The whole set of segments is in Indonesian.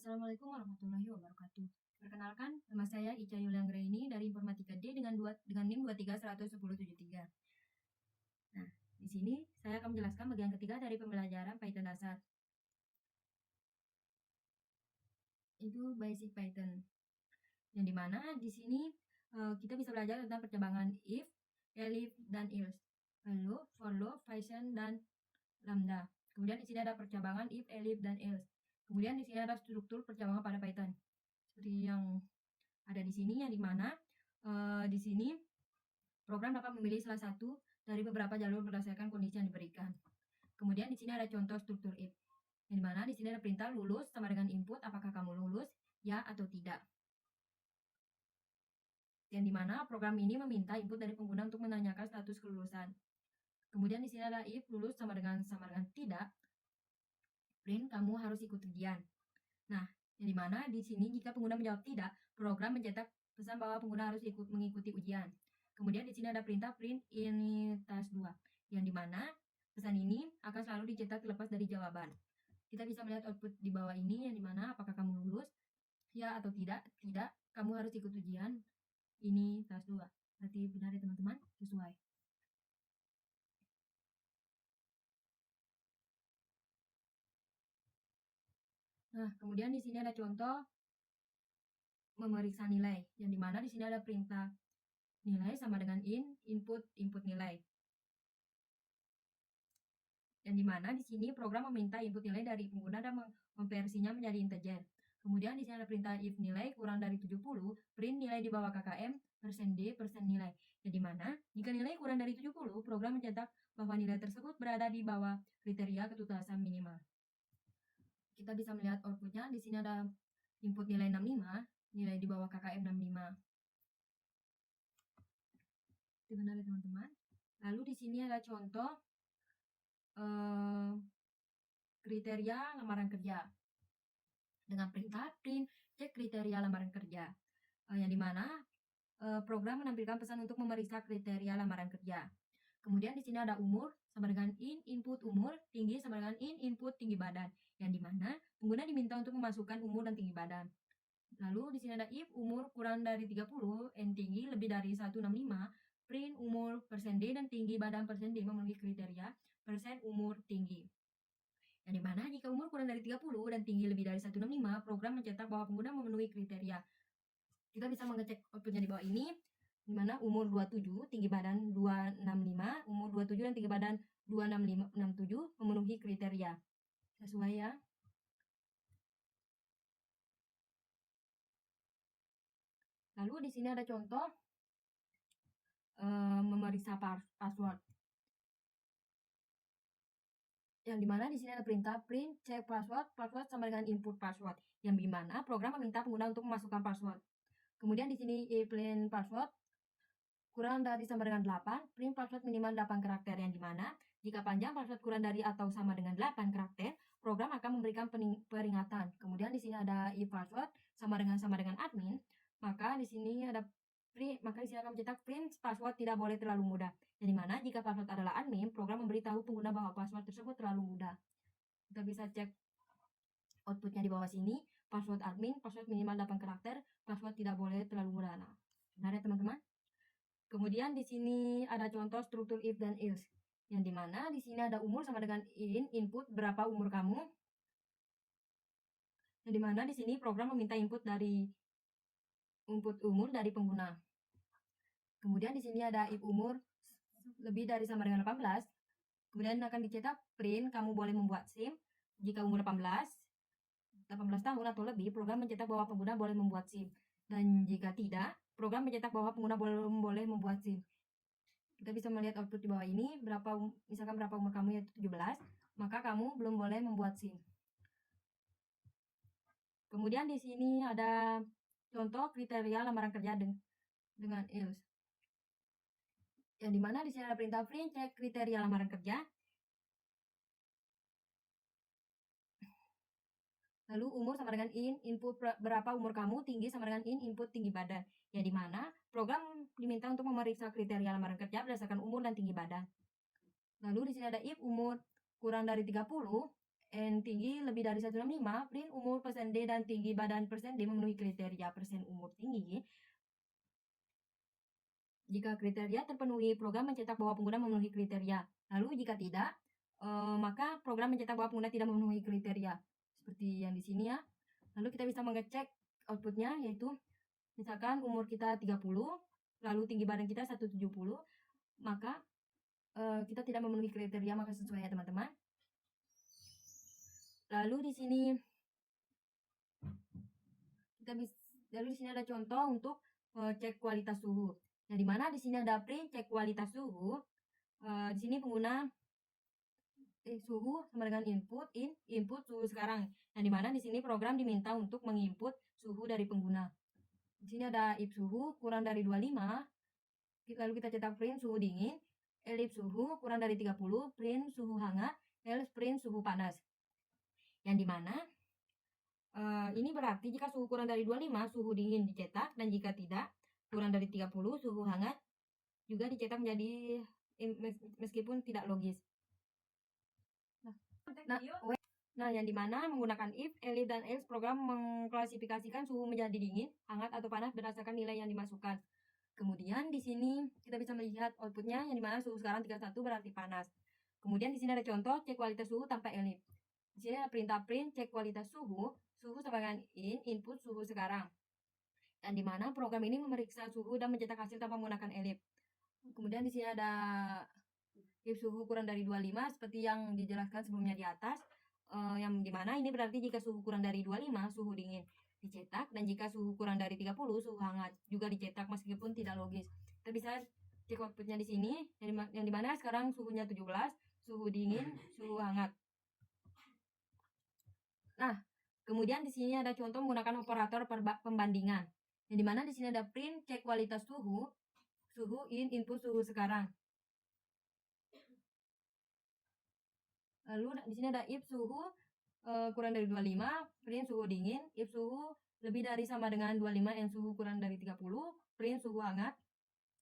Assalamualaikum warahmatullahi wabarakatuh. Perkenalkan, nama saya Ica Yulianggraini dari Informatika D dengan NIM 231073. Nah, di sini saya akan menjelaskan bagian ketiga dari pembelajaran Python dasar. Itu basic Python. Yang dimana di sini kita bisa belajar tentang percabangan if, elif, dan else. Lalu for loop, function, dan lambda. Kemudian di sini ada percabangan if, elif, dan else. Kemudian di sini ada struktur percabangan pada Python. Seperti yang ada di sini, yang dimana di sini program dapat memilih salah satu dari beberapa jalur berdasarkan kondisi yang diberikan. Kemudian di sini ada contoh struktur if, yang dimana di sini ada perintah lulus sama dengan input apakah kamu lulus, ya atau tidak. Yang dimana program ini meminta input dari pengguna untuk menanyakan status kelulusan. Kemudian di sini ada if lulus sama dengan tidak, print kamu harus ikut ujian. Nah, yang dimana di sini jika pengguna menjawab tidak, program mencetak pesan bahwa pengguna harus mengikuti ujian. Kemudian di sini ada perintah print ini task 2, yang dimana pesan ini akan selalu dicetak terlepas dari jawaban. Kita bisa melihat output di bawah ini, yang dimana apakah kamu lulus, ya atau tidak, kamu harus ikut ujian, ini task 2. Berarti benar ya teman-teman, sesuai. Nah, kemudian di sini ada contoh memeriksa nilai, yang dimana di sini ada perintah nilai sama dengan input nilai. Yang dimana di sini program meminta input nilai dari pengguna dan memversinya menjadi integer. Kemudian di sini ada perintah if nilai kurang dari 70, print nilai di bawah KKM, %d, %nilai. Yang dimana jika nilai kurang dari 70, program mencetak bahwa nilai tersebut berada di bawah kriteria ketuntasan minimal. Kita bisa melihat outputnya, di sini ada input nilai 65, nilai di bawah KKM 65. Itu benar ya teman-teman. Lalu di sini ada contoh kriteria lamaran kerja dengan perintah print cek kriteria lamaran kerja, yang dimana program menampilkan pesan untuk memeriksa kriteria lamaran kerja. Kemudian di sini ada umur sama dengan input umur, tinggi sama dengan input tinggi badan, yang dimana pengguna diminta untuk memasukkan umur dan tinggi badan. Lalu di sini ada if umur kurang dari 30 and tinggi lebih dari 165, print umur %d dan tinggi badan %d memenuhi kriteria umur tinggi. Yang dimana jika umur kurang dari 30 dan tinggi lebih dari 165, program mencetak bahwa pengguna memenuhi kriteria. Kita bisa mengecek outputnya di bawah ini, dimana umur 27, tinggi badan 265, umur 27 dan tinggi badan 265, 67 memenuhi kriteria. Sesuai ya. Lalu di sini ada contoh memeriksa password, yang dimana di sini ada perintah print cek password sama dengan input password, yang dimana program meminta pengguna untuk memasukkan password. Kemudian di sini print password kurang dari sama dengan 8, print password minimal 8 karakter, yang dimana jika panjang password kurang dari atau sama dengan 8 karakter, program akan memberikan peringatan. Kemudian di sini ada if password sama dengan admin, maka di sini ada maka di sini akan mencetak print password tidak boleh terlalu mudah. Yang dimana jika password adalah admin, program memberitahu pengguna bahwa password tersebut terlalu mudah. Kita bisa cek outputnya di bawah sini, password admin, password minimal 8 karakter, password tidak boleh terlalu mudah. Nah, benar ya teman-teman. Kemudian di sini ada contoh struktur if dan else, yang dimana di sini ada umur sama dengan input berapa umur kamu, yang dimana di sini program meminta input umur dari pengguna. Kemudian di sini ada if umur lebih dari sama dengan 18, kemudian akan dicetak print kamu boleh membuat SIM. Jika umur 18 tahun atau lebih, program mencetak bahwa pengguna boleh membuat SIM. Dan jika tidak, program mencetak bahwa pengguna belum boleh membuat SIM. Kita bisa melihat output di bawah ini, misalkan berapa umur kamu, yaitu 17, maka kamu belum boleh membuat SIM. Kemudian di sini ada contoh kriteria lamaran kerja dengan else, yang dimana di sini ada perintah print cek kriteria lamaran kerja. Lalu umur sama dengan input berapa umur kamu, tinggi sama dengan input tinggi badan, yang dimana program diminta untuk memeriksa kriteria lamaran kerja berdasarkan umur dan tinggi badan. Lalu di sini ada if umur kurang dari 30 and tinggi lebih dari 165, print umur %d D dan tinggi badan persen D memenuhi kriteria persen umur tinggi. Jika kriteria terpenuhi, program mencetak bahwa pengguna memenuhi kriteria. Lalu jika tidak, maka program mencetak bahwa pengguna tidak memenuhi kriteria. Seperti yang di sini ya. Lalu kita bisa mengecek outputnya, yaitu misalkan umur kita 30, lalu tinggi badan kita 170, maka kita tidak memenuhi kriteria, maka sesuai ya teman-teman. Lalu di sini ada contoh untuk cek kualitas suhu. Yang dimana di sini ada print cek kualitas suhu. Di sini pengguna suhu sama dengan input suhu sekarang. Yang dimana di sini program diminta untuk menginput suhu dari pengguna. Di sini ada if suhu kurang dari 25, lalu kita cetak print suhu dingin, elif suhu kurang dari 30, print suhu hangat, else print suhu panas. Yang dimana ini berarti jika suhu kurang dari 25, suhu dingin dicetak, dan jika tidak, kurang dari 30, suhu hangat juga dicetak menjadi meskipun tidak logis. Nah, yang dimana menggunakan if, elif, dan else, program mengklasifikasikan suhu menjadi dingin, hangat, atau panas berdasarkan nilai yang dimasukkan. Kemudian di sini kita bisa melihat outputnya, yang dimana suhu sekarang 31 berarti panas. Kemudian di sini ada contoh cek kualitas suhu tanpa elif. Di sini ada perintah print cek kualitas suhu sama dengan input suhu sekarang. Yang dimana program ini memeriksa suhu dan mencetak hasil tanpa menggunakan elif. Kemudian di sini ada if suhu kurang dari 25 seperti yang dijelaskan sebelumnya di atas, yang dimana ini berarti jika suhu kurang dari 25 suhu dingin dicetak, dan jika suhu kurang dari 30 suhu hangat juga dicetak meskipun tidak logis. Kita bisa cek outputnya di sini, yang dimana sekarang suhunya 17, suhu dingin, suhu hangat. Nah, kemudian di sini ada contoh menggunakan operator pembandingan, yang dimana di sini ada print cek kualitas suhu input suhu sekarang. Lalu di sini ada if suhu kurang dari 25, print suhu dingin, if suhu lebih dari sama dengan 25 and suhu kurang dari 30, print suhu hangat,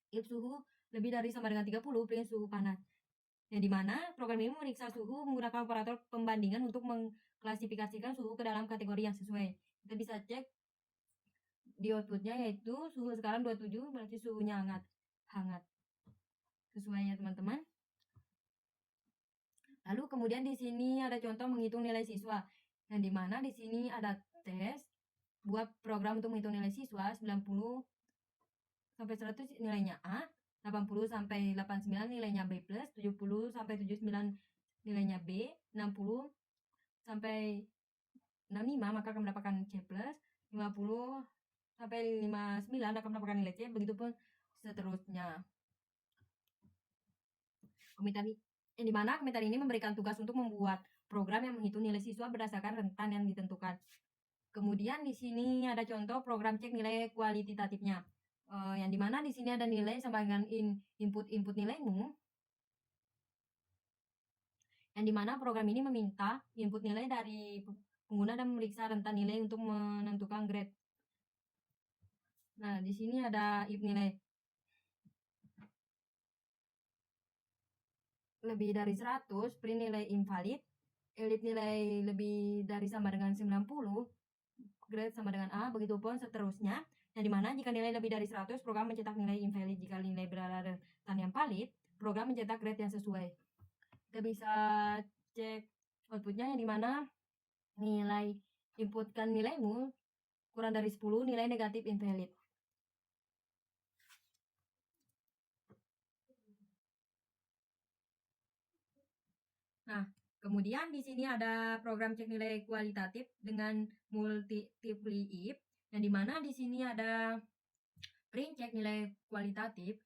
if suhu lebih dari sama dengan 30, print suhu panas. Yang dimana program ini memeriksa suhu menggunakan operator pembandingan untuk mengklasifikasikan suhu ke dalam kategori yang sesuai. Kita bisa cek di outputnya, yaitu suhu sekarang 27 berarti suhunya hangat. Sesuai ya teman-teman. Lalu kemudian di sini ada contoh menghitung nilai siswa, yang dimana di sini ada tes buat program untuk menghitung nilai siswa. 90 sampai 100 nilainya A, 80 sampai 89 nilainya B+, 70 sampai 79 nilainya B, 60 sampai 65 maka akan mendapatkan C+, 50 sampai 59 akan mendapatkan nilai C, begitupun seterusnya. Yang dimana komentar ini memberikan tugas untuk membuat program yang menghitung nilai siswa berdasarkan rentan yang ditentukan. Kemudian di sini ada contoh program cek nilai kualitatifnya, yang dimana di sini ada nilai sama dengan input nilaimu, yang dimana program ini meminta input nilai dari pengguna dan memeriksa rentan nilai untuk menentukan grade. Nah, di sini ada if nilai lebih dari 100, print nilai invalid, elif nilai lebih dari sama dengan 90, grade sama dengan A, begitupun seterusnya. Yang dimana jika nilai lebih dari 100, program mencetak nilai invalid. Jika nilai berada dan yang valid, program mencetak grade yang sesuai. Kita bisa cek outputnya, yang dimana nilai inputkan nilaimu kurang dari 10, nilai negatif invalid. Nah, kemudian di sini ada program cek nilai kualitatif dengan multiple if, yang dimana di sini ada print cek nilai kualitatif.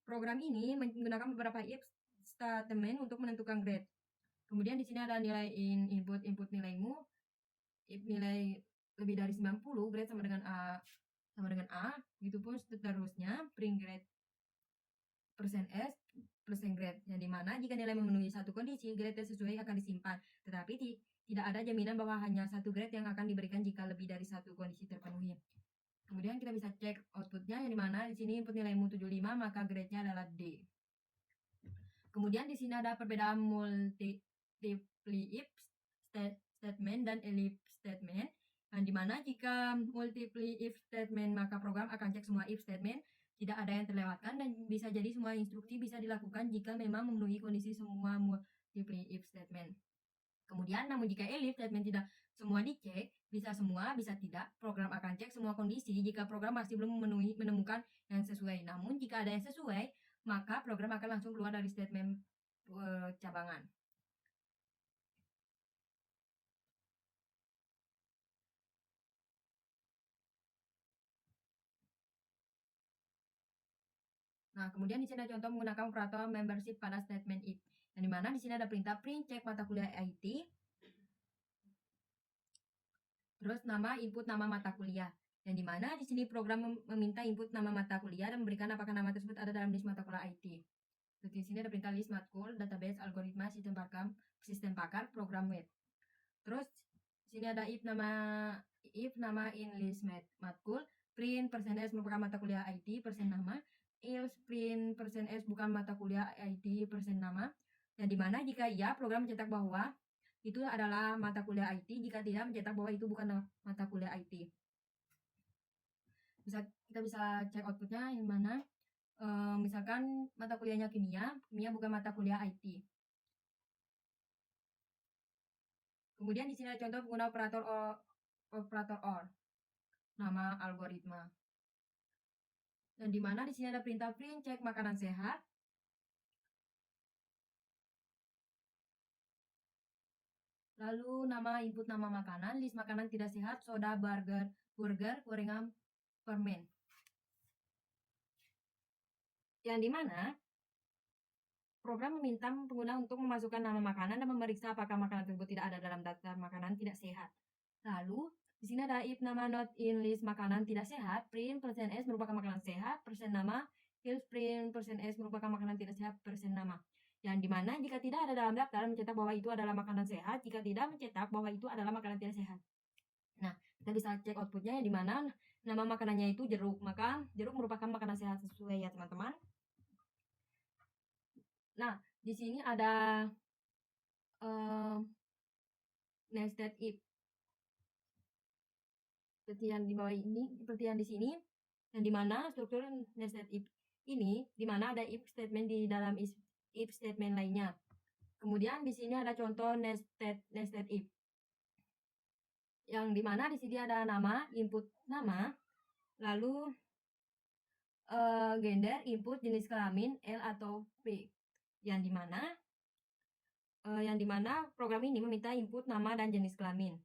Program ini menggunakan beberapa if statement untuk menentukan grade. Kemudian di sini ada nilai input nilaimu, if nilai lebih dari 90, grade sama dengan A, begitupun seterusnya, print grade persen S persen grade, yang dimana jika nilai memenuhi satu kondisi, grade sesuai akan disimpan, tetapi tidak ada jaminan bahwa hanya satu grade yang akan diberikan jika lebih dari satu kondisi terpenuhi. Kemudian kita bisa cek outputnya, yang dimana di sini input nilaimu 75, maka grade-nya adalah D. Kemudian di sini ada perbedaan multiply if statement dan elif statement. Nah, dimana jika multiply if statement maka program akan cek semua if statement, tidak ada yang terlewatkan dan bisa jadi semua instruksi bisa dilakukan jika memang memenuhi kondisi semua multiply if statement. Kemudian namun jika elif statement tidak semua dicek, bisa semua, bisa tidak, program akan cek semua kondisi jika program masih belum menemukan yang sesuai. Namun jika ada yang sesuai, maka program akan langsung keluar dari statement cabangan. Nah, kemudian di sini ada contoh menggunakan operator membership pada statement if. Yang dimana di sini ada perintah print cek mata kuliah IT, terus nama input nama mata kuliah. Yang dimana di sini program meminta input nama mata kuliah dan memberikan apakah nama tersebut ada dalam list mata kuliah IT. Seperti di sini ada perintah list matkul, database, algoritma, sistem pakar, program web. Terus di sini ada if nama in list matkul, print %s merupakan mata kuliah IT persen nama, else print %s bukan mata kuliah IT persen nama. Yang dimana jika iya program mencetak bahwa itu adalah mata kuliah IT, jika tidak mencetak bahwa itu bukan mata kuliah IT. Kita bisa cek outputnya yang mana misalkan mata kuliahnya kimia bukan mata kuliah IT. Kemudian di sini ada contoh pengguna operator OR, nama algoritma. Dan di mana di sini ada perintah print cek makanan sehat. Lalu nama input nama makanan, list makanan tidak sehat, soda, burger, gorengan, permen. Yang dimana program meminta pengguna untuk memasukkan nama makanan dan memeriksa apakah makanan tersebut tidak ada dalam daftar makanan tidak sehat. Lalu di sini ada if nama not in list makanan tidak sehat, print %s merupakan makanan sehat, persen nama, else print %s merupakan makanan tidak sehat, persen nama. Yang dimana jika tidak ada dalam daftar mencetak bahwa itu adalah makanan sehat, jika tidak mencetak bahwa itu adalah makanan tidak sehat. Nah, kita bisa cek outputnya yang dimana nama makanannya itu jeruk, maka jeruk merupakan makanan sehat sesuai ya teman-teman. Nah, di sini ada nested if seperti yang di bawah ini, seperti yang di sini, yang dimana struktur nested if ini dimana ada if statement di dalam if statement lainnya. Kemudian di sini ada contoh nested if, yang dimana di sini ada nama, input nama, lalu gender, input jenis kelamin L atau P, yang dimana program ini meminta input nama dan jenis kelamin.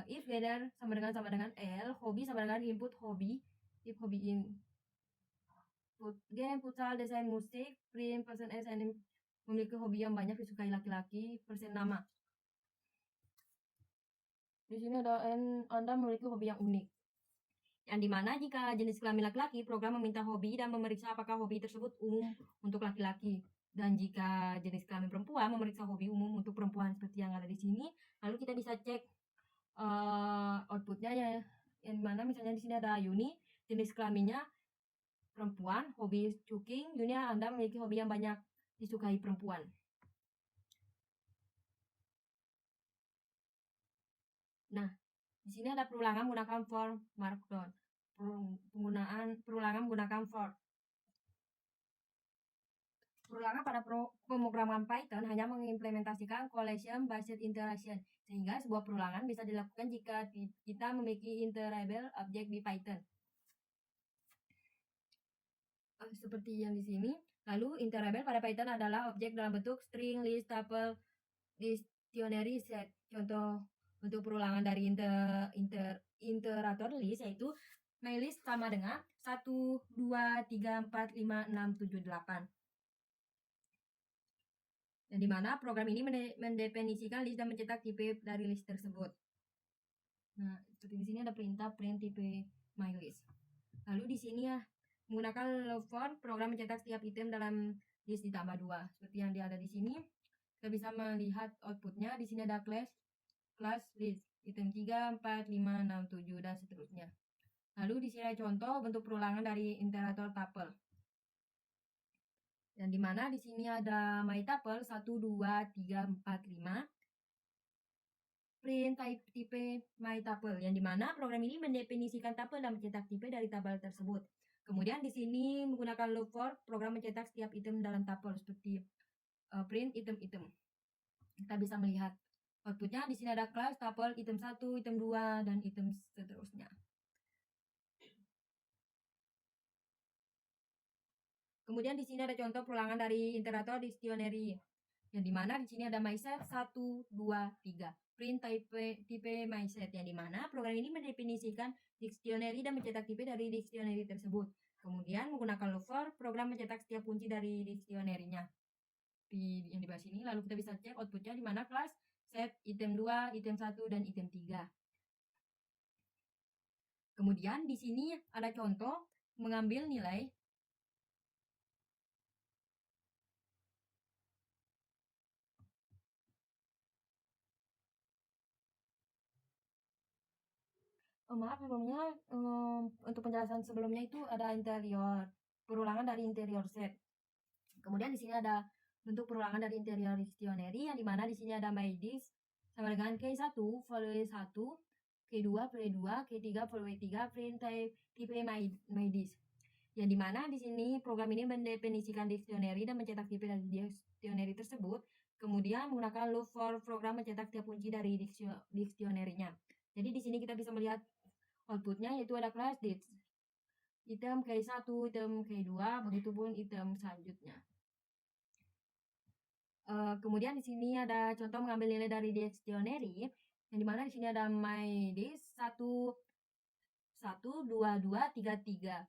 If gender sama dengan L, hobi sama dengan input hobi, if hobi input game, futsal, desain, musik, print %s memiliki hobi yang banyak disukai laki-laki, persen nama. Di sini ada Anda memiliki hobi yang unik. Yang dimana jika jenis kelamin laki-laki, program meminta hobi dan memeriksa apakah hobi tersebut umum untuk laki-laki. Dan jika jenis kelamin perempuan, memeriksa hobi umum untuk perempuan seperti yang ada di sini. Lalu kita bisa cek outputnya ya, yang dimana misalnya di sini ada Yuni, jenis kelaminnya perempuan, hobi cooking. Yuni, Anda memiliki hobi yang banyak disukai perempuan. Nah, di sini ada perulangan menggunakan for markdown. Perulangan menggunakan for. Perulangan pada pemrograman Python hanya mengimplementasikan collection-based iteration, sehingga sebuah perulangan bisa dilakukan jika kita memiliki iterable object di Python. Seperti yang di sini. Lalu iterable pada Python adalah objek dalam bentuk string, list, tuple, dictionary, set. Contoh untuk perulangan dari iterator list yaitu mylist sama dengan 1, 2, 3, 4, 5, 6, 7, 8. Dan dimana program ini mendefinisikan list dan mencetak tipe dari list tersebut. Nah, seperti di sini ada perintah print tipe mylist. Lalu di sini ya menggunakan for, program mencetak setiap item dalam list ditambah 2. Seperti yang ada di sini, kita bisa melihat outputnya. Di sini ada class list, item 3, 4, 5, 6, 7, dan seterusnya. Lalu di sini ada contoh bentuk perulangan dari iterator tuple. yang dimana di sini ada my tuple 1, 2, 3, 4, 5 print type tipe my tuple, yang dimana program ini mendefinisikan tuple dan mencetak tipe dari tabel tersebut. Kemudian di sini menggunakan loop for program mencetak setiap item dalam tuple seperti print item-item. Kita bisa melihat outputnya. Di sini ada class tuple item 1, item 2, dan item seterusnya. Kemudian di sini ada contoh perulangan dari iterator dictionary, yang dimana di sini ada myset 1, 2, 3 print tipe myset, yang dimana program ini mendefinisikan dictionary dan mencetak tipe dari dictionary tersebut. Kemudian menggunakan loop for program mencetak setiap kunci dari dictionary-nya yang di bawah sini. Lalu kita bisa cek outputnya, di mana kelas set item 2, item 1, dan item 3. Kemudian di sini ada contoh mengambil nilai maaf sebelumnya, untuk penjelasan sebelumnya itu ada interior, perulangan dari interior set. Kemudian di sini ada bentuk perulangan dari interior dictionary, yang dimana di sini ada mydis sama dengan K1 value 1, K2 value 2, K3 value 3 print tipe mydis, yang dimana di sini program ini mendefinisikan dictionary dan mencetak tipe dari dictionary tersebut. Kemudian menggunakan loop for program mencetak tiap kunci dari dictionary-nya. Jadi di sini kita bisa melihat outputnya, yaitu ada class dates, item K1, item K2, begitupun item selanjutnya. Kemudian di sini ada contoh mengambil nilai dari dictionary, yang dimana di sini ada mydis 1, 1, 2, 2, 3, 3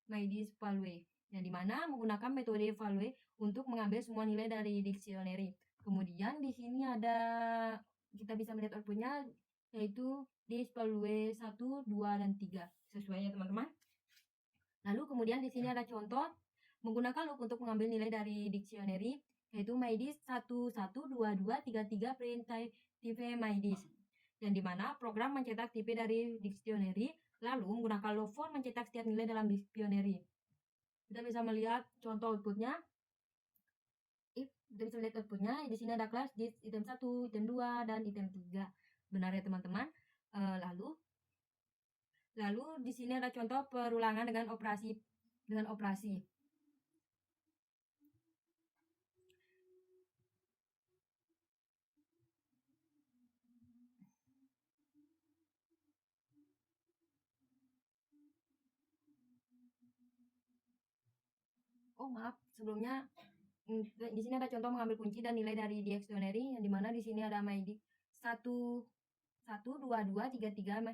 mydis value, yang dimana menggunakan metode value untuk mengambil semua nilai dari dictionary. Kemudian di sini ada, kita bisa melihat outputnya, yaitu dis value 1, 2, dan 3 sesuai ya teman-teman. Lalu kemudian di sini ada contoh menggunakan loop untuk mengambil nilai dari dictionary, yaitu mydis 1, 1, 2, 2, 3, 3 print tipe mydis, yang dimana program mencetak tipe dari dictionary lalu menggunakan loop for mencetak setiap nilai dalam dictionary. Kita bisa melihat contoh outputnya. Kita bisa melihat outputnya, di sini ada kelas di item 1, item 2, dan item 3. Benar ya teman-teman. Lalu di sini ada contoh perulangan dengan operasi. Maaf sebelumnya, di sini ada contoh mengambil kunci dan nilai dari dictionary, yang dimana di sini ada mydis 1, 1, 2, 2, 3, 3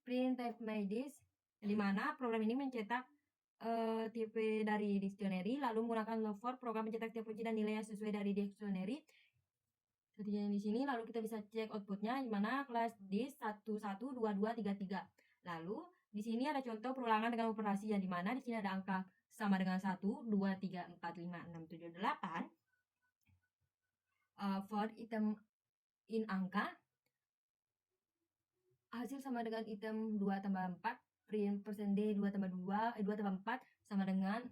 print type mydis, yang dimana program ini mencetak tipe dari dictionary lalu menggunakan loop for program mencetak tiap kunci dan nilai yang sesuai dari dictionary seperti yang di sini. Lalu kita bisa cek outputnya, di mana kelas dis 1, 1, 2, 2, 3, 3. Lalu di sini ada contoh perulangan dengan operasi, yang dimana di sini ada angka sama dengan 1, 2, 3, 4, 5, 6, 7, 8 for item in angka, hasil sama dengan item 2 tambah 4 print %D 2 tambah 2 tambah 4 sama dengan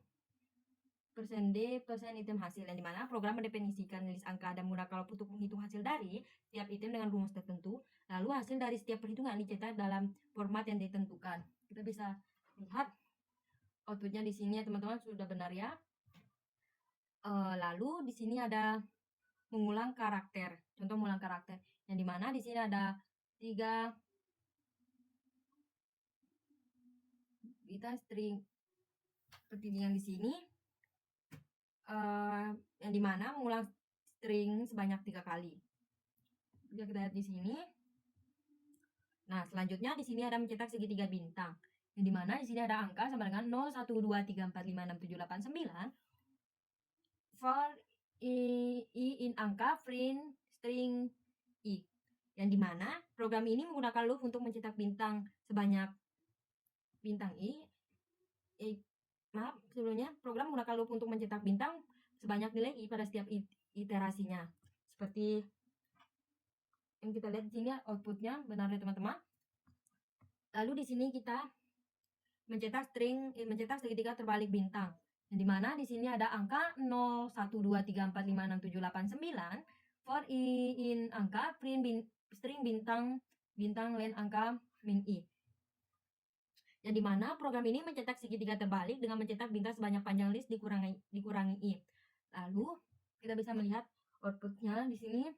%D item hasil, yang dimana program mendefinisikan list angka dan menggunakan loop untuk menghitung hasil dari setiap item dengan rumus tertentu. Lalu hasil dari setiap perhitungan dicetak dalam format yang ditentukan. Kita bisa lihat outputnya di sini ya teman-teman, sudah benar ya. Lalu di sini ada mengulang karakter, contoh mengulang karakter, yang dimana di sini ada 3 kita string seperti yang di sini, yang dimana mengulang string sebanyak 3 kali. Bisa kita lihat di sini. Nah, selanjutnya di sini ada mencetak segitiga bintang, yang dimana di sini ada angka sama dengan 0, 1, 2, 3, 4, 5, 6, 7, 8, 9 for i in angka print string i, yang dimana program ini menggunakan loop untuk mencetak bintang sebanyak bintang maaf sebelumnya, program menggunakan loop untuk mencetak bintang sebanyak nilai i pada setiap iterasinya, seperti yang kita lihat di sini outputnya. Benar ya teman-teman. Lalu di sini kita mencetak segitiga terbalik bintang, Yang dimana di sini ada angka 0, 1, 2, 3, 4, 5, 6, 7, 8, 9. For i in angka, print string bintang len angka min i. Yang dimana program ini mencetak segitiga terbalik dengan mencetak bintang sebanyak panjang list dikurangi i. Lalu kita bisa melihat outputnya di sini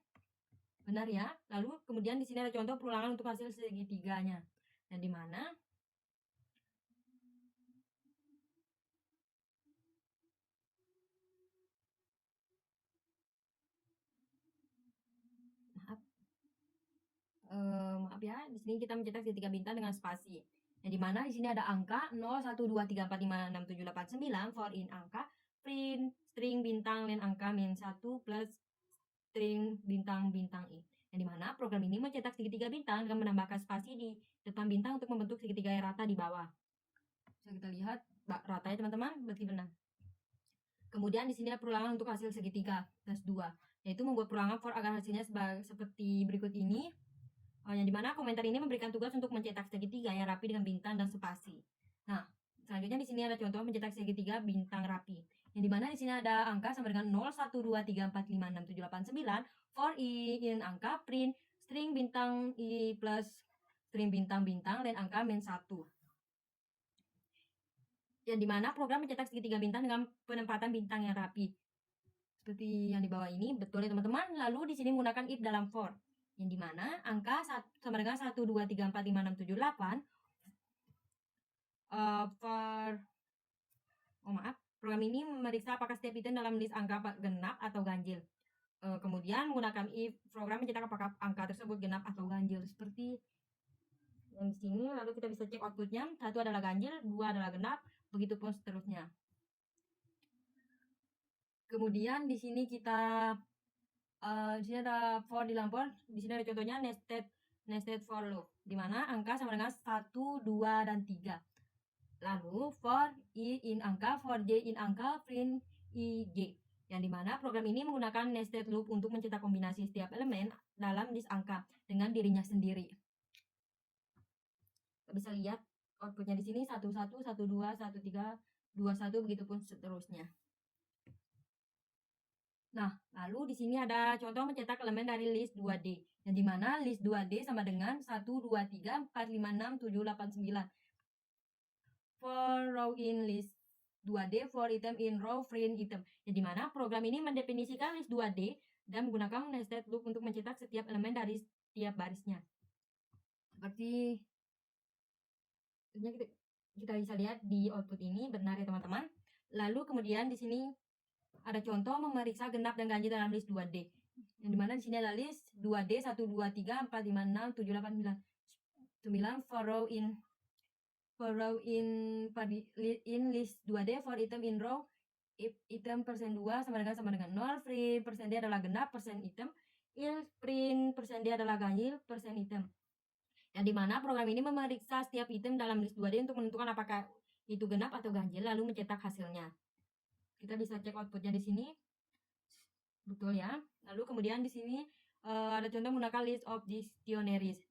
benar ya. Lalu kemudian di sini ada contoh perulangan untuk hasil segitiganya. Yang dimana maaf ya, di sini kita mencetak segitiga bintang dengan spasi. Yang dimana di sini ada angka 0, 1, 2, 3, 4, 5, 6, 7, 8, 9 for in angka, print string bintang len angka min 1 plus string bintang i. Yang dimana program ini mencetak segitiga bintang dengan menambahkan spasi di depan bintang untuk membentuk segitiga yang rata di bawah. Bisa kita lihat rata ya teman-teman, berarti benar. Kemudian di sini ada perulangan untuk hasil segitiga plus 2, yaitu membuat perulangan for agar hasilnya seperti berikut ini. Yang dimana komentar ini memberikan tugas untuk mencetak segitiga yang rapi dengan bintang dan spasi. Nah, selanjutnya di sini ada contoh mencetak segitiga bintang rapi. Yang dimana di sini ada angka sama dengan 0, 1, 2, 3, 4, 5, 6, 7, 8, 9. For i in angka, print string bintang i plus string bintang dan angka min 1. Yang dimana program mencetak segitiga bintang dengan penempatan bintang yang rapi. Seperti yang di bawah ini, betul ya teman-teman. Lalu di sini menggunakan if dalam for. Yang dimana angka sama dengan 1, 2, 3, 4, 5, 6, 7, 8 program ini memeriksa apakah setiap item dalam list angka genap atau ganjil. Kemudian menggunakan if, program mencetak apakah angka tersebut genap atau ganjil, seperti yang di sini. Lalu kita bisa cek outputnya, 1 adalah ganjil, 2 adalah genap, begitupun seterusnya. Kemudian di sini kita di sini ada for di dalam for. Di sini ada contohnya nested for loop, di mana angka sama dengan 1, 2, dan 3. Lalu for i in angka, for j in angka, print i j. Yang dimana program ini menggunakan nested loop untuk mencetak kombinasi setiap elemen dalam list angka dengan dirinya sendiri. Kita bisa lihat outputnya di sini 1, 1, 1, 2, 1, 3, 2, 1, begitupun seterusnya. Nah, lalu di sini ada contoh mencetak elemen dari list 2D, yang dimana list 2D sama dengan 1, 2, 3, 4, 5, 6, 7, 8, 9. For row in list 2D, for item in row, print item. Yang dimana program ini mendefinisikan list 2D dan menggunakan nested loop untuk mencetak setiap elemen dari setiap barisnya. Seperti kita bisa lihat di output ini, benar ya teman-teman. Lalu kemudian di sini ada contoh memeriksa genap dan ganjil dalam list 2D. Yang dimana di sini ada list 2D 1, 2, 3, 4, 5, 6, 7, 8, 9 for row in list 2D, for item in row, if item persen 2 sama dengan 0, free persen D adalah genap, persen item, if print persen D adalah ganjil, persen item. Yang dimana program ini memeriksa setiap item dalam list 2D untuk menentukan apakah itu genap atau ganjil, lalu mencetak hasilnya. Kita bisa cek outputnya di sini, betul ya. Lalu kemudian di sini ada contoh menggunakan list of dictionaries.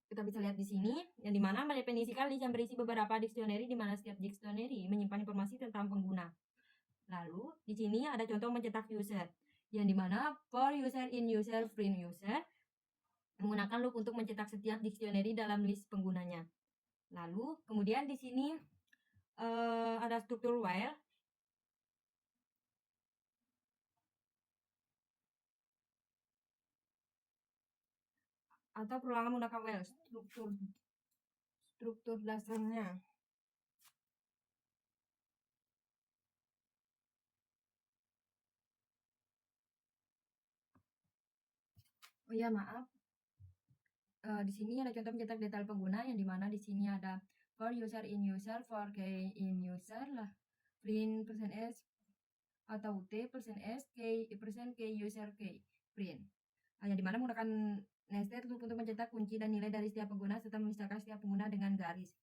Kita bisa lihat di sini, yang dimana mendefinisikan list yang berisi beberapa dictionary, di mana setiap dictionary menyimpan informasi tentang pengguna. Lalu di sini ada contoh mencetak user, yang dimana for user in user, print user, menggunakan loop untuk mencetak setiap dictionary dalam list penggunanya. Lalu kemudian di sini ada struktur while, atau perulangan menggunakan while, struktur dasarnya. Oh ya, maaf. Di sini ada contoh mencetak detail pengguna, yang dimana di sini ada for user in user, for k in user lah, print persen s atau t persen s, k persen k user k print. Yang dimana menggunakan nested loop untuk mencetak kunci dan nilai dari setiap pengguna serta memisahkan setiap pengguna dengan garis.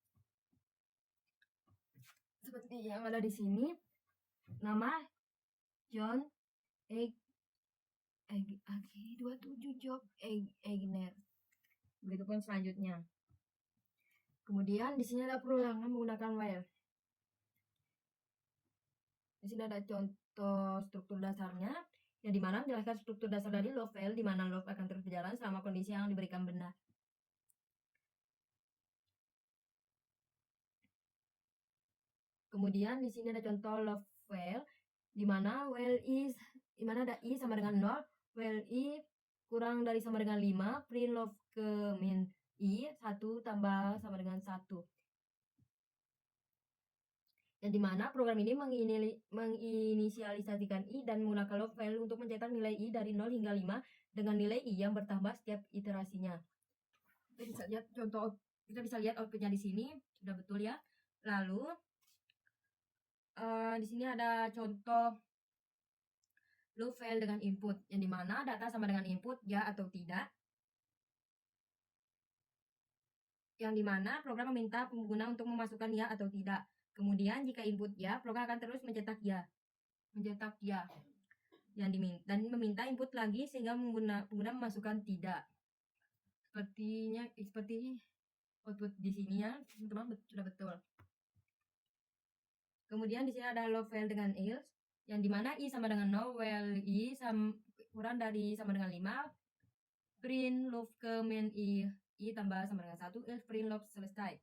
Seperti yang ada di sini, nama John Ag27 Job Egner. Begitupun selanjutnya. Kemudian di sini ada perulangan menggunakan while. Di sini ada contoh struktur dasarnya, yang dimana menjelaskan struktur dasar dari loop file, di mana loop akan terus berjalan selama kondisi yang diberikan benar. Kemudian di sini ada contoh loop file, di mana ada i sama dengan 0, while i kurang dari sama dengan 5, print loop ke min i 1 tambah sama dengan 1. Yang dimana program ini menginisialisasikan i dan menggunakan loop file untuk mencetak nilai i dari 0 hingga 5 dengan nilai i yang bertambah setiap iterasinya. Kita bisa lihat outputnya di sini, sudah betul ya. Lalu di sini ada contoh loop file dengan input, yang dimana data sama dengan input ya atau tidak, yang dimana program meminta pengguna untuk memasukkan ya atau tidak. Kemudian jika input ya, program akan terus mencetak ya, yang diminta, dan meminta input lagi sehingga pengguna memasukkan tidak. Seperti output di sini ya, teman-teman, sudah betul. Kemudian di sini ada loop file dengan else, yang dimana i sama dengan 0, while i kurang dari sama dengan 5, print loop ke main i tambah sama dengan 1, else print loop selesai.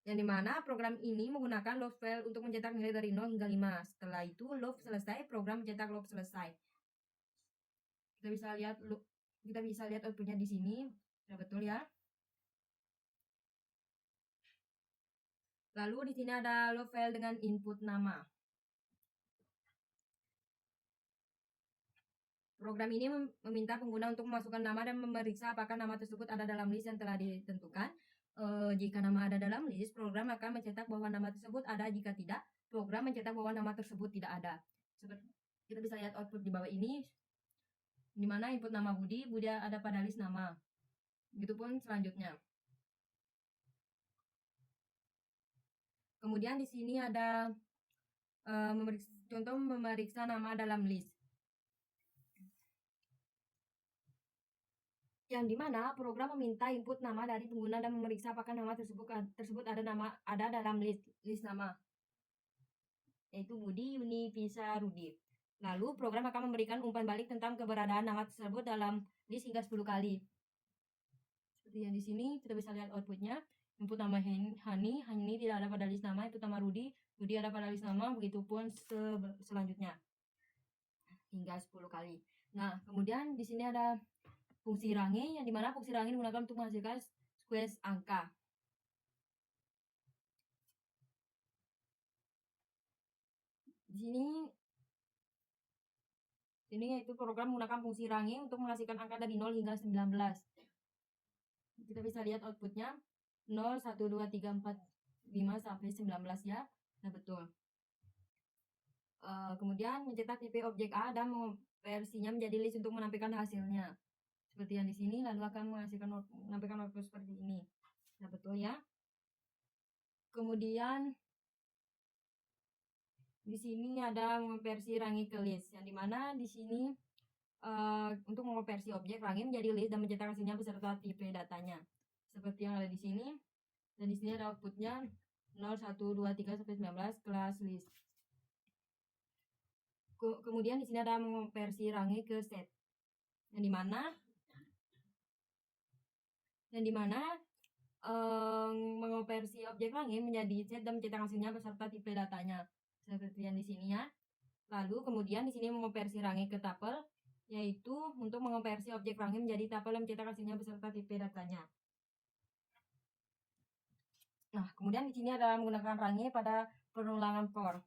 Yang dimana program ini menggunakan loop file untuk mencetak nilai dari 0 hingga 5. Setelah itu loop selesai, program mencetak loop selesai. Kita bisa lihat outputnya di sini, sudah betul ya. Lalu di sini ada loop file dengan input nama. Program ini meminta pengguna untuk memasukkan nama dan memeriksa apakah nama tersebut ada dalam list yang telah ditentukan. Jika nama ada dalam list, program akan mencetak bahwa nama tersebut ada. Jika tidak, program mencetak bahwa nama tersebut tidak ada. Kita bisa lihat output di bawah ini, di mana input nama Budi ada pada list nama. Begitupun selanjutnya. Kemudian di sini ada contoh memeriksa nama dalam list, yang dimana program meminta input nama dari pengguna dan memeriksa apakah nama tersebut ada dalam list nama, yaitu Budi, Yuni, Pisa, Rudi. Lalu program akan memberikan umpan balik tentang keberadaan nama tersebut dalam list hingga 10 kali. Seperti yang di sini kita bisa lihat outputnya. Input nama Hani tidak ada pada list nama. Input nama Rudi ada pada list nama. Begitupun selanjutnya hingga 10 kali. Nah, kemudian di sini ada fungsi range, yang dimana fungsi range digunakan untuk menghasilkan sequence angka. Di sini yaitu program menggunakan fungsi range untuk menghasilkan angka dari 0 hingga 19. Kita bisa lihat outputnya 0, 1, 2, 3, 4, 5 sampai 19 ya. Nah, betul. Kemudian mencetak tipe objek A dan mengonversinya menjadi list untuk menampilkan hasilnya. Seperti yang di sini, lalu akan menampilkan output seperti ini. Nah, betul ya. Kemudian di sini ada mengonversi range ke list, yang dimana di sini untuk mengonversi objek range menjadi list dan mencetak hasilnya beserta tipe datanya. Seperti yang ada di sini. Dan di sini ada outputnya 0, 1, 2, 3 sampai 19 kelas list. Kemudian di sini ada mengonversi range ke set, yang dimana mengonversi objek range menjadi set dan mencetak hasilnya beserta tipe datanya. Seperti yang di sini ya. Lalu kemudian di sini mengonversi range ke tuple, yaitu untuk mengonversi objek range menjadi tuple dan mencetak hasilnya beserta tipe datanya. Nah, kemudian di sini adalah menggunakan range pada pengulangan for.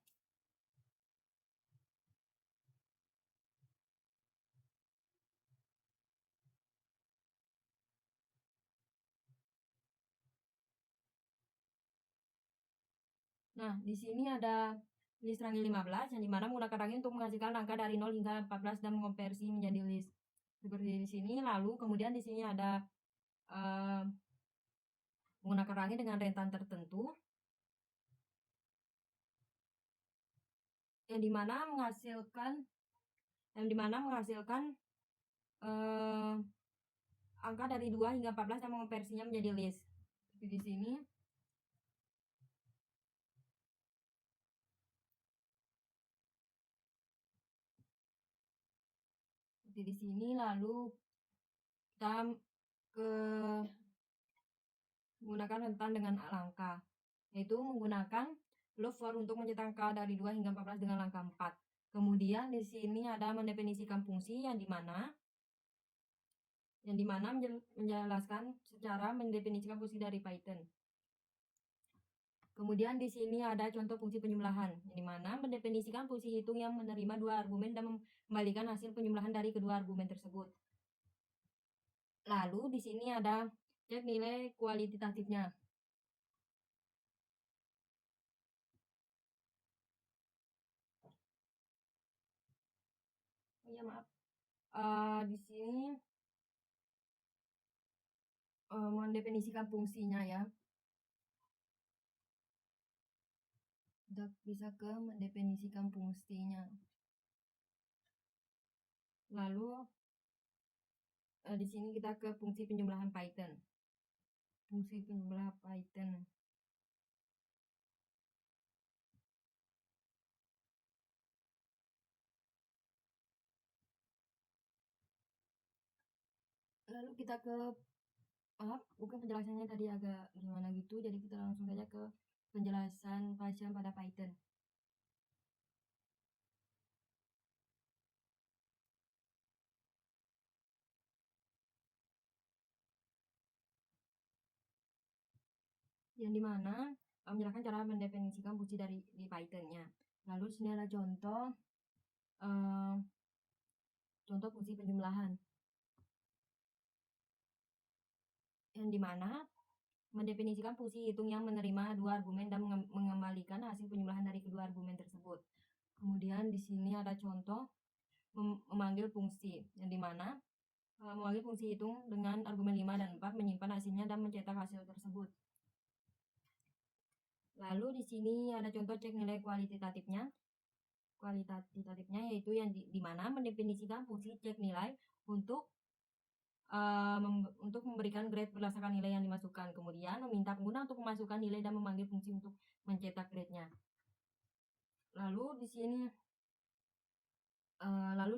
Nah, di sini ada list range 15, yang dimana menggunakan range untuk menghasilkan angka dari 0 hingga 14 dan mengonversi menjadi list. Seperti di sini. Lalu kemudian di sini ada menggunakan range dengan rentan tertentu, yang dimana menghasilkan angka dari 2 hingga 14 dan mengonversinya menjadi list. Seperti di sini. seperti di sini. Lalu kita menggunakan rentan dengan angka, yaitu menggunakan loop for untuk mencetak angka dari 2 hingga 14 dengan angka 4. Kemudian di sini ada mendefinisikan fungsi yang dimana menjelaskan secara mendefinisikan fungsi dari Python. Kemudian di sini ada contoh fungsi penjumlahan, yang dimana mendefinisikan fungsi hitung yang menerima 2 argumen dan mengembalikan hasil penjumlahan dari kedua argumen tersebut. Lalu di sini ada cek nilai kualitatifnya. Oh ya maaf. Di sini mendefinisikan fungsinya ya. Kita bisa ke mendefinisikan fungsinya. Lalu di sini kita ke fungsi penjumlahan Python. Fungsi penjumlah Python. Lalu kita ke bukan penjelasannya tadi agak gimana gitu, jadi kita langsung saja ke penjelasan function pada Python. Yang dimana menjelaskan cara mendefinisikan fungsi di Python-nya. Lalu sini ada contoh fungsi penjumlahan, yang dimana mendefinisikan fungsi hitung yang menerima 2 argumen dan mengembalikan hasil penjumlahan dari kedua argumen tersebut. Kemudian di sini ada contoh memanggil fungsi, yang dimana memanggil fungsi hitung dengan argumen 5 dan 4, menyimpan hasilnya dan mencetak hasil tersebut. Lalu di sini ada contoh cek nilai kualitatifnya. Yaitu yang dimana mendefinisikan fungsi cek nilai untuk memberikan grade berdasarkan nilai yang dimasukkan. Kemudian meminta pengguna untuk memasukkan nilai dan memanggil fungsi untuk mencetak grade-nya. Lalu di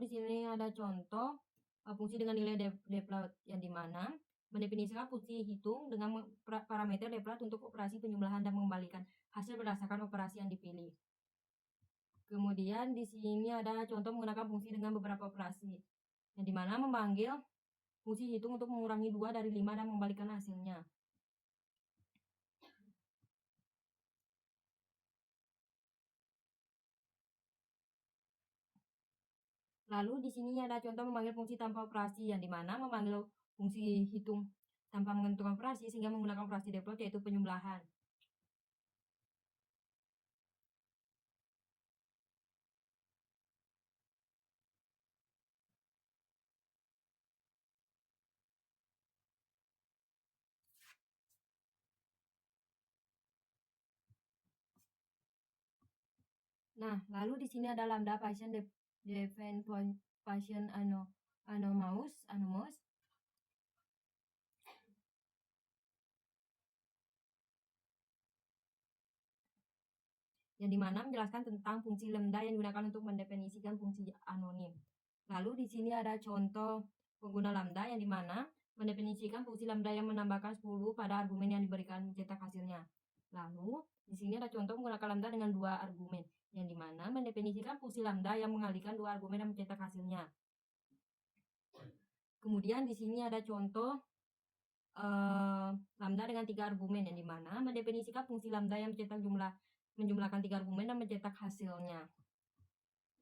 sini ada contoh fungsi dengan nilai deploy, yang dimana mendefinisikan fungsi hitung dengan parameter deploy untuk operasi penjumlahan dan mengembalikan hasil berdasarkan operasi yang dipilih. Kemudian di sini ada contoh menggunakan fungsi dengan beberapa operasi, yang dimana memanggil fungsi hitung untuk mengurangi 2 dari 5 dan mengembalikan hasilnya. Lalu di sini ada contoh memanggil fungsi tanpa operasi, yang dimana memanggil fungsi hitung tanpa menentukan operasi sehingga menggunakan operasi deploy, yaitu penjumlahan. Nah, lalu di sini ada lambda function define function anonymous, yang dimana menjelaskan tentang fungsi lambda yang digunakan untuk mendefinisikan fungsi anonim. Lalu di sini ada contoh pengguna lambda, yang dimana mendefinisikan fungsi lambda yang menambahkan 10 pada argumen yang diberikan mencetak hasilnya. Lalu di sini ada contoh menggunakan lambda dengan 2 argumen, yang dimana mendefinisikan fungsi lambda yang mengalihkan 2 argumen dan mencetak hasilnya. Kemudian di sini ada contoh lambda dengan 3 argumen, yang dimana mendefinisikan fungsi lambda yang menjumlahkan 3 argumen dan mencetak hasilnya.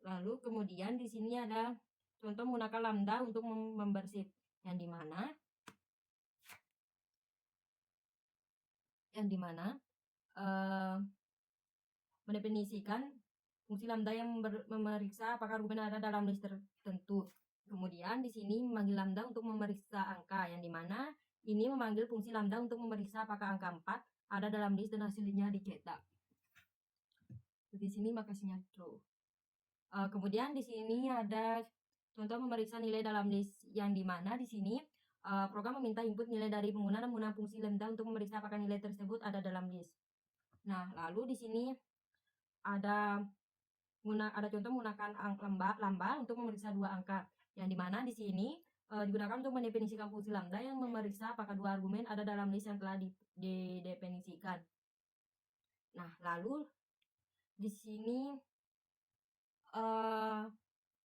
Lalu kemudian di sini ada contoh menggunakan lambda untuk membersih, yang dimana mendefinisikan fungsi lambda yang memeriksa apakah argumen ada dalam list tertentu. Kemudian di sini memanggil lambda untuk memeriksa angka, yang dimana ini memanggil fungsi lambda untuk memeriksa apakah angka 4 ada dalam list dan hasilnya dicetak. Di sini makasihnya true. Kemudian di sini ada contoh memeriksa nilai dalam list, yang dimana di sini program meminta input nilai dari pengguna dan menggunakan fungsi lambda untuk memeriksa apakah nilai tersebut ada dalam list. Nah, lalu di sini ada contoh menggunakan lambda untuk memeriksa 2 angka, yang dimana di sini digunakan untuk mendefinisikan fungsi lambda yang memeriksa apakah dua argumen ada dalam list yang telah didefinisikan. Nah, lalu di sini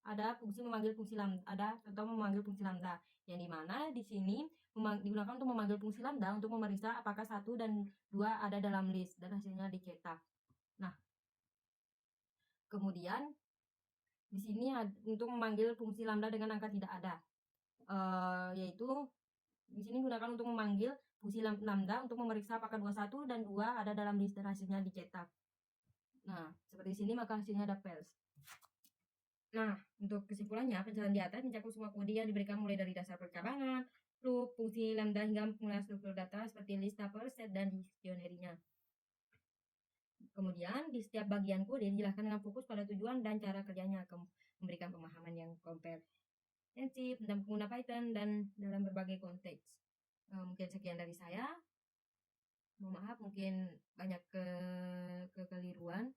ada fungsi memanggil fungsi lambda, ada contoh memanggil fungsi lambda, yang dimana di sini digunakan untuk memanggil fungsi lambda untuk memeriksa apakah 1 dan 2 ada dalam list dan hasilnya dicetak. Nah, kemudian di sini untuk memanggil fungsi lambda dengan angka tidak ada, yaitu di sini gunakan untuk memanggil fungsi lambda untuk memeriksa apakah 21 dan 2 ada dalam list dan hasilnya dicetak. Nah, seperti sini maka hasilnya ada false. Nah, untuk kesimpulannya, pencarian di atas mencakup semua kode yang diberikan mulai dari dasar percabangan, loop, fungsi lambda hingga penggunaan struktur data seperti list, tuple, set, dan dictionary-nya. Kemudian, di setiap bagian kode dijelaskan dengan fokus pada tujuan dan cara kerjanya, memberikan pemahaman yang komprehensif tentang pengguna Python dan dalam berbagai konteks. Mungkin sekian dari saya. Mohon maaf, mungkin banyak kekeliruan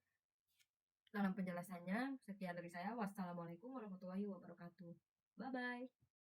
dalam penjelasannya. Sekian dari saya. Wassalamualaikum warahmatullahi wabarakatuh. Bye-bye.